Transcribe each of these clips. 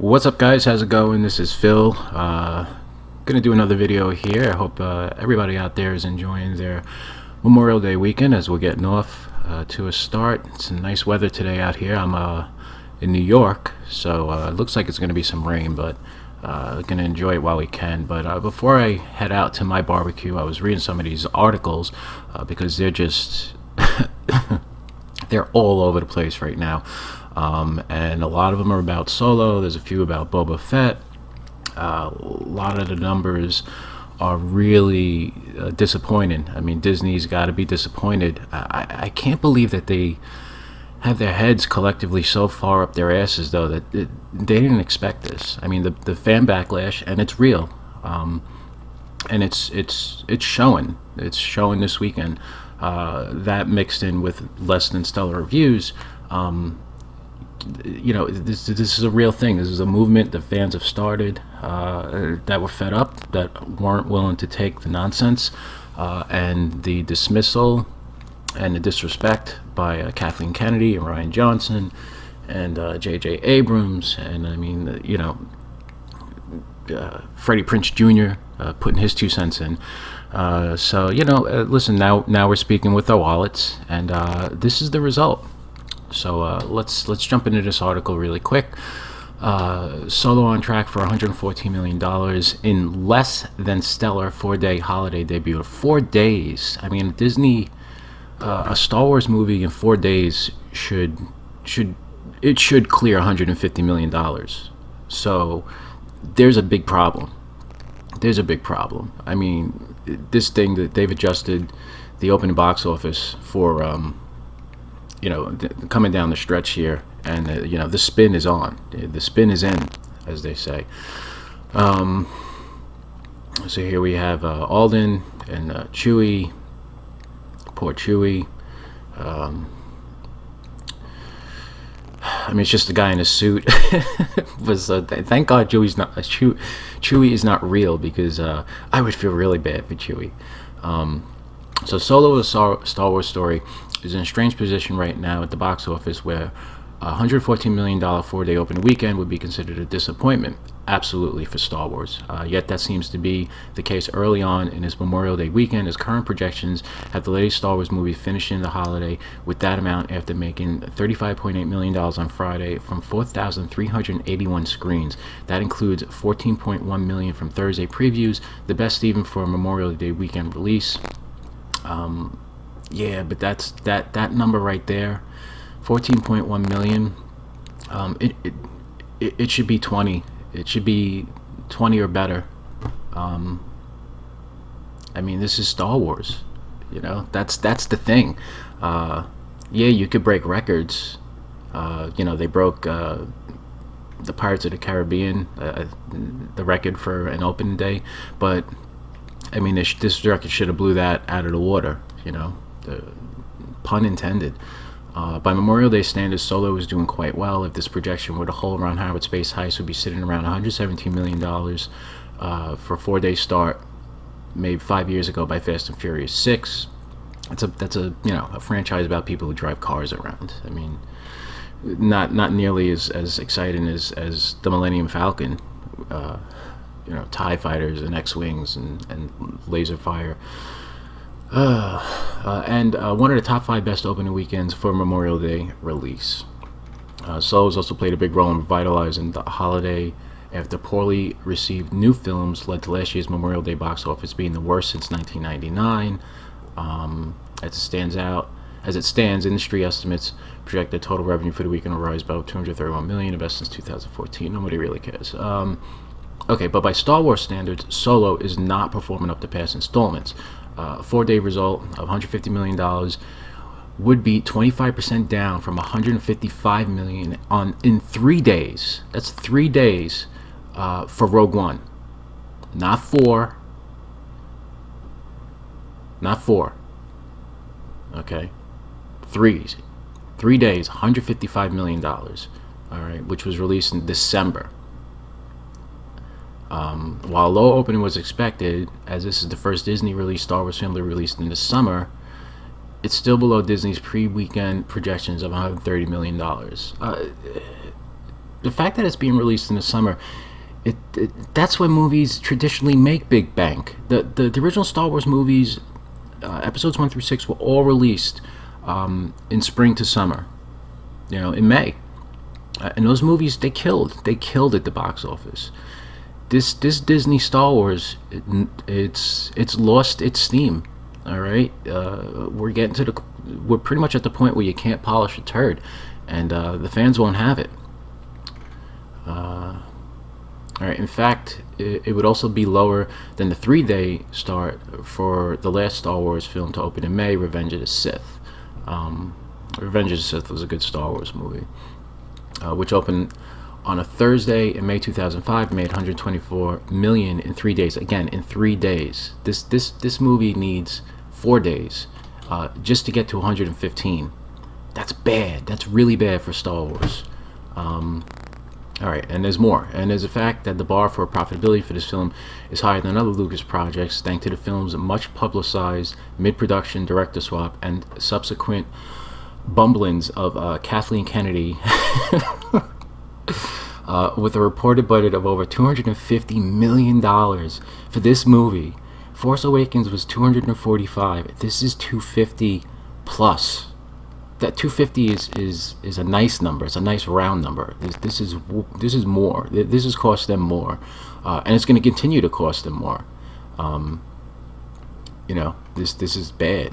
What's up, guys? How's it going? This is Phil. Gonna do another video here. I hope everybody out there is enjoying their Memorial Day weekend as we're getting off to a start. It's nice weather today out here. I'm in New York, so it looks like it's gonna be some rain, but gonna enjoy it while we can. But before I head out to my barbecue, I was reading some of these articles because they're just they're all over the place right now. And a lot of them are about Solo. There's a few about Boba Fett. A lot of the numbers are really disappointing. I mean, Disney's got to be disappointed. I can't believe that they have their heads collectively so far up their asses, though, that they didn't expect this. I mean, the fan backlash, and it's real, and it's showing. It's showing this weekend. That mixed in with less than stellar reviews. This is a real thing. This is a movement that fans have started that were fed up, that weren't willing to take the nonsense and the dismissal and the disrespect by Kathleen Kennedy and Ryan Johnson and J.J. Abrams, and I mean, Freddie Prinze Jr. Putting his 2 cents in. Listen, now we're speaking with our wallets, and this is the result. So let's jump into this article really quick. Solo on track for $114 million in less than stellar 4-day holiday debut. 4 days. I mean, Disney, a Star Wars movie in 4 days should clear $150 million. So there's a big problem. I mean, this thing that they've adjusted the opening box office for. Coming down the stretch here, and the spin is on. The spin is in, as they say. So here we have Alden and Chewie. Poor Chewie. I mean, it's just a guy in a suit. Thank God Chewie is not real, because I would feel really bad for Chewie. So Solo, a Star Wars story, is in a strange position right now at the box office, where a $114 million 4-day opening weekend would be considered a disappointment, absolutely, for Star Wars. Yet that seems to be the case early on in his Memorial Day weekend, as current projections have the latest Star Wars movie finishing the holiday with that amount after making $35.8 million on Friday from 4,381 screens. That includes $14.1 million from Thursday previews, the best even for a Memorial Day weekend release. Yeah, but that's that number right there, 14.1 million. It should be 20. It should be 20 or better. I mean, this is Star Wars. That's the thing. Yeah, you could break records. They broke the Pirates of the Caribbean, the record for an opening day, but I mean, this record should have blew that out of the water. Pun intended. By Memorial Day standards, Solo is doing quite well. If this projection were to hold, around Howard Space Heist would be sitting around $117 million for a 4-day start made 5 years ago by Fast and Furious 6. That's a franchise about people who drive cars around. I mean, not nearly as exciting as the Millennium Falcon. TIE fighters and X-Wings and laser fire. And one of the top 5 best opening weekends for Memorial Day release. Solo's also played a big role in revitalizing the holiday after poorly received new films led to last year's Memorial Day box office being the worst since 1999. As it stands, industry estimates project the total revenue for the weekend will rise about $231 million, the best since 2014. Nobody really cares. Okay, but by Star Wars standards, Solo is not performing up to past installments. A 4-day result of $150 million would be 25% down from $155 million in 3 days. That's 3 days for Rogue One. Not 4. Okay, 3 days, $155 million. All right, which was released in December. While low opening was expected, as this is the first Disney released Star Wars film to be released in the summer, it's still below Disney's pre-weekend projections of $130 million. the fact that it's being released in the summer, that's when movies traditionally make big bank. The original Star Wars movies, episodes 1 through 6, were all released in spring to summer, in May. And those movies, they killed at the box office. This Disney Star Wars, it's lost its steam. All right, we're pretty much at the point where you can't polish a turd, and the fans won't have it. All right. In fact, it would also be lower than the 3-day start for the last Star Wars film to open in May, Revenge of the Sith. Revenge of the Sith was a good Star Wars movie, which opened on a Thursday in May 2005, made 124 million in 3 days. Again, in 3 days. This movie needs 4 days just to get to 115. That's bad. That's really bad for Star Wars. All right, and there's more. And there's the fact that the bar for profitability for this film is higher than other Lucas projects, thanks to the film's much publicized mid-production director swap and subsequent bumblings of Kathleen Kennedy. With a reported budget of over $250 million for this movie. Force Awakens was 245. This is 250 plus. That 250 is a nice number. It's a nice round number. This is more. This has cost them more, and it's going to continue to cost them more. This is bad.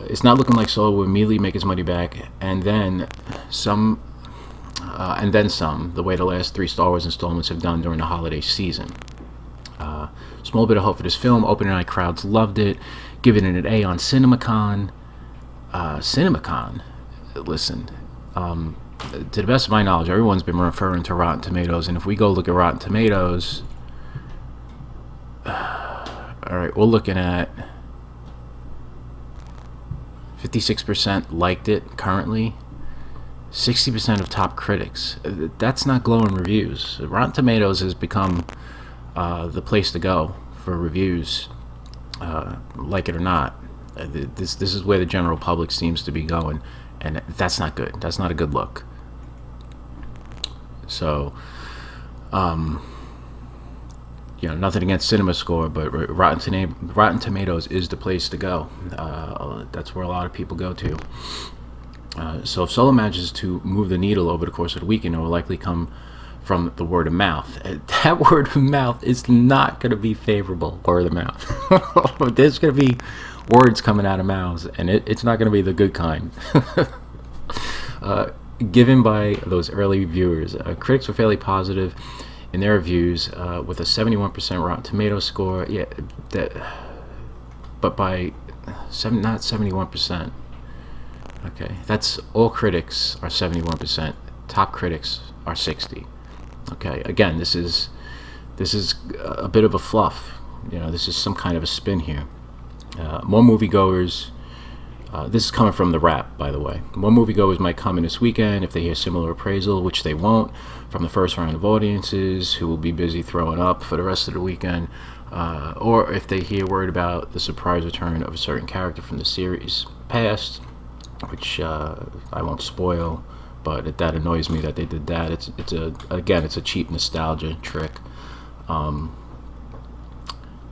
It's not looking like Solo will immediately make his money back, and then some. The way the last 3 Star Wars installments have done during the holiday season. Small bit of hope for this film. Opening night crowds loved it, giving it an A on CinemaCon. Listen, to the best of my knowledge, everyone's been referring to Rotten Tomatoes, and if we go look at Rotten Tomatoes, all right, we're looking at 56% liked it currently. 60% of top critics. That's not glowing reviews. Rotten Tomatoes has become the place to go for reviews, like it or not. This is where the general public seems to be going, and that's not good. That's not a good look. So, nothing against CinemaScore, but Rotten Tomatoes is the place to go. That's where a lot of people go to. So if Solo manages to move the needle over the course of the weekend, it will likely come from the word of mouth. That word of mouth is not going to be favorable, word of mouth. There's going to be words coming out of mouths, and it's not going to be the good kind. Given by those early viewers, critics were fairly positive in their reviews, with a 71% Rotten Tomatoes score. Yeah, but by not 71%. Okay, that's all critics are 71%. Top critics are 60. Okay, again, this is a bit of a fluff. This is some kind of a spin here. More moviegoers. This is coming from The Wrap, by the way. More moviegoers might come in this weekend if they hear similar appraisal, which they won't, from the first round of audiences who will be busy throwing up for the rest of the weekend, or if they hear word about the surprise return of a certain character from the series past, which I won't spoil, but that annoys me that they did that. It's a cheap nostalgia trick.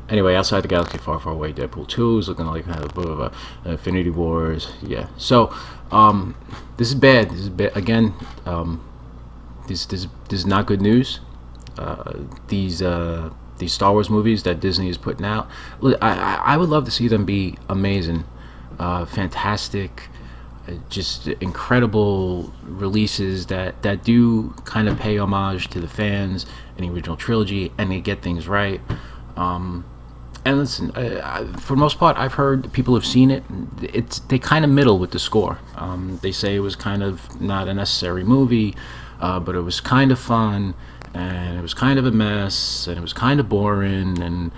Anyway, outside the galaxy far, far away, Deadpool 2 is looking like kind of a Infinity Wars. Yeah. So this is bad. This is bad. Again, this is not good news. These Star Wars movies that Disney is putting out, I would love to see them be amazing, fantastic, just incredible releases that do kind of pay homage to the fans and the original trilogy, and they get things right. And listen, for the most part, I've heard people have seen it. They kind of middle with the score. They say it was kind of not a necessary movie, but it was kind of fun, and it was kind of a mess, and it was kind of boring, and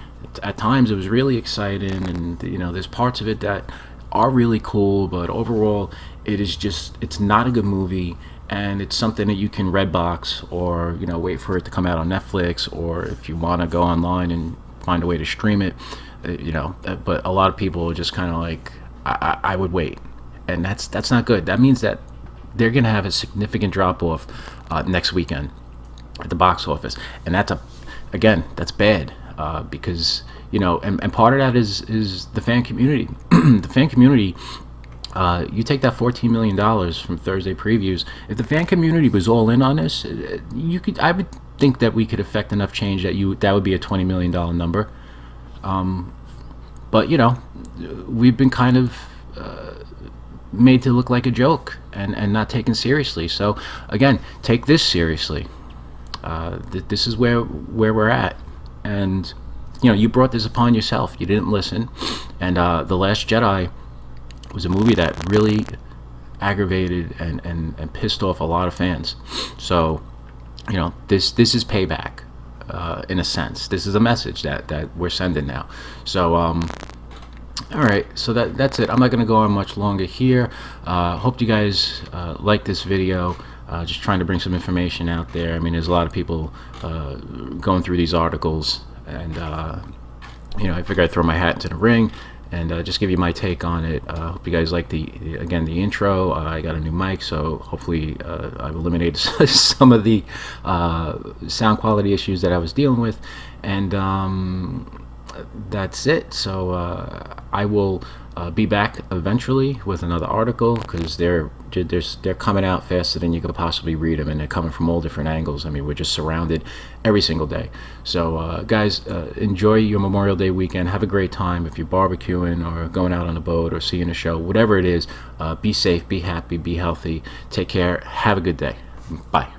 at times it was really exciting, and there's parts of it that are really cool, but overall it's not a good movie, and it's something that you can Redbox or wait for it to come out on Netflix, or if you want to go online and find a way to stream it, but a lot of people are just kind of like, I would wait, and that's not good. That means that they're going to have a significant drop off next weekend at the box office, and that's bad, because and part of that is the fan community. The fan community. You take that $14 million from Thursday previews. If the fan community was all in on this, I would think that we could affect enough change that would be a $20 million number. But we've been kind of made to look like a joke and not taken seriously. So again, take this seriously. This is where we're at, and you brought this upon yourself. You didn't listen, and The Last Jedi was a movie that really aggravated and pissed off a lot of fans. So this is payback, in a sense. This is a message that we're sending now. So all right, so that's it. I'm not going to go on much longer here. Hope you guys like this video. Just trying to bring some information out there. I mean, there's a lot of people going through these articles, and I figured I'd throw my hat into the ring and just give you my take on it. Hope you guys like the intro. I got a new mic, so hopefully I've eliminated some of the sound quality issues that I was dealing with, and that's it. So I will be back eventually with another article, because they're coming out faster than you could possibly read them, and they're coming from all different angles. I mean, we're just surrounded every single day. So guys, enjoy your Memorial Day weekend. Have a great time. If you're barbecuing or going out on a boat or seeing a show, whatever it is, be safe, be happy, be healthy, take care, have a good day. Bye.